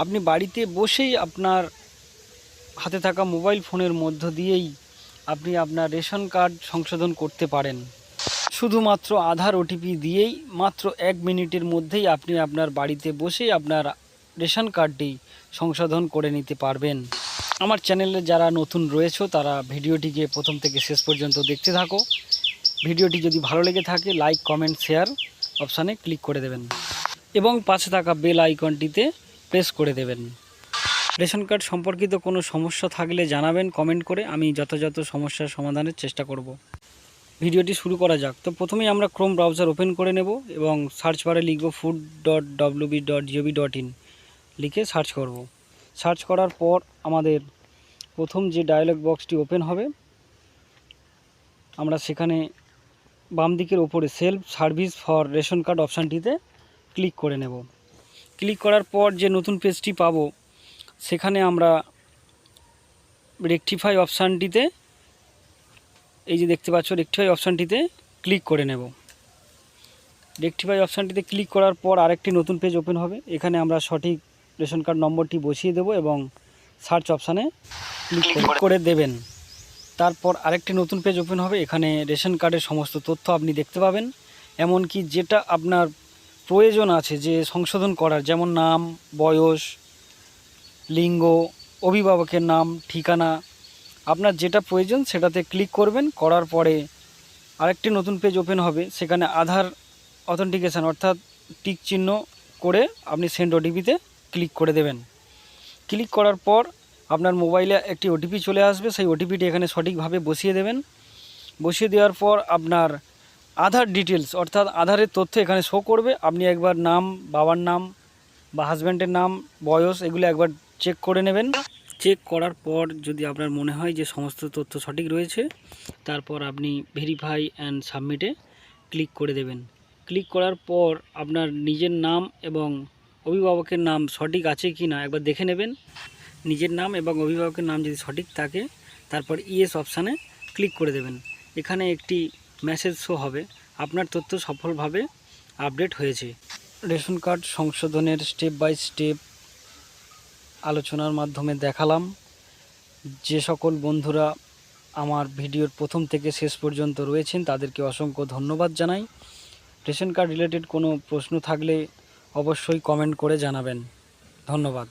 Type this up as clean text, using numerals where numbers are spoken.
আপনি বাড়িতে বসেই আপনার হাতে থাকা মোবাইল ফোনের মধ্য দিয়েই আপনি আপনার রেশন কার্ড সংশোধন করতে পারেন। শুধুমাত্র আধার ওটিপি দিয়েই মাত্র 1 মিনিটের মধ্যেই আপনি আপনার বাড়িতে বসেই আপনার রেশন কার্ডটি সংশোধন করে নিতে পারবেন। আমার চ্যানেলে যারা নতুন রয়েছে তারা ভিডিওটিকে প্রথম থেকে শেষ পর্যন্ত দেখতে থাকো। ভিডিওটি যদি ভালো লেগে থাকে লাইক, কমেন্ট, শেয়ার অপশানে ক্লিক করে দেবেন এবং পাশে থাকা বেল আইকনটিতে প্রেস করে দেবেন। রেশন কার্ড সম্পর্কিত কোনো সমস্যা থাকলে জানাবেন কমেন্ট করে, আমি যথাযথ সমস্যার সমাধানের চেষ্টা করব। ভিডিওটি শুরু করা যাক। তো প্রথমেই আমরা ক্রোম ব্রাউজার ওপেন করে নেব এবং সার্চ বারে লিখব food.wb.gov.in লিখে সার্চ করব। সার্চ করার পর আমাদের প্রথম যে ডায়লগ বক্সটি ওপেন হবে, আমরা সেখানে বাম দিকের ওপরে self service for ration card অপশানটিতে ক্লিক করে নেব। ক্লিক করার পর যে নতুন পেজটি পাবো সেখানে আমরা রেকটিফাই অপশানটিতে, এই যে দেখতে পাচ্ছ রেকটিফাই অপশানটিতে ক্লিক করে নেব। রেকটিফাই অপশানটিতে ক্লিক করার পর আরেকটি নতুন পেজ ওপেন হবে। এখানে আমরা সঠিক রেশন কার্ড নম্বরটি বসিয়ে দেব এবং সার্চ অপশানে ক্লিক করে দেবেন। তারপর আরেকটি নতুন পেজ ওপেন হবে। এখানে রেশন কার্ডের সমস্ত তথ্য আপনি দেখতে পাবেন, এমনকি যেটা আপনার প্রয়োজন আছে যে সংশোধন করার, যেমন নাম, বয়স, লিঙ্গ, অভিভাবকের নাম, ঠিকানা, আপনার যেটা প্রয়োজন সেটাতে ক্লিক করবেন। করার পরে আরেকটি নতুন পেজ ওপেন হবে। সেখানে আধার অথেন্টিকেশান অর্থাৎ টিক চিহ্ন করে আপনি সেন্ড ওটিপিতে ক্লিক করে দেবেন। ক্লিক করার পর আপনার মোবাইলে একটি ওটিপি চলে আসবে। সেই ওটিপিটি এখানে সঠিকভাবে বসিয়ে দেবেন। বসিয়ে দেওয়ার পর আপনার আধার ডিটেলস অর্থাৎ আধারের তথ্য এখানে শো করবে। আপনি একবার নাম, বাবার নাম বা হাজব্যান্ডের নাম, বয়স এগুলো একবার চেক করে নেবেন। চেক করার পর যদি আপনার মনে হয় যে সমস্ত তথ্য সঠিক রয়েছে, তারপর আপনি ভেরিফাই অ্যান্ড সাবমিটে ক্লিক করে দেবেন। ক্লিক করার পর আপনার নিজের নাম এবং অভিভাবকের নাম সঠিক আছে কি না একবার দেখে নেবেন। নিজের নাম এবং অভিভাবকের নাম যদি সঠিক থাকে তারপর ইয়েস অপশানে ক্লিক করে দেবেন। এখানে একটি মেসেজ শো হবে, আপনার তথ্য সফলভাবে আপডেট হয়েছে। রেশন কার্ড সংশোধনের স্টেপ বাই স্টেপ আলোচনার মাধ্যমে দেখালাম। যে সকল বন্ধুরা আমার ভিডিওর প্রথম থেকে শেষ পর্যন্ত রয়েছেন তাদেরকে অসংখ্য ধন্যবাদ জানাই। রেশন কার্ড রিলেটেড কোনো প্রশ্ন থাকলে অবশ্যই কমেন্ট করে জানাবেন। ধন্যবাদ।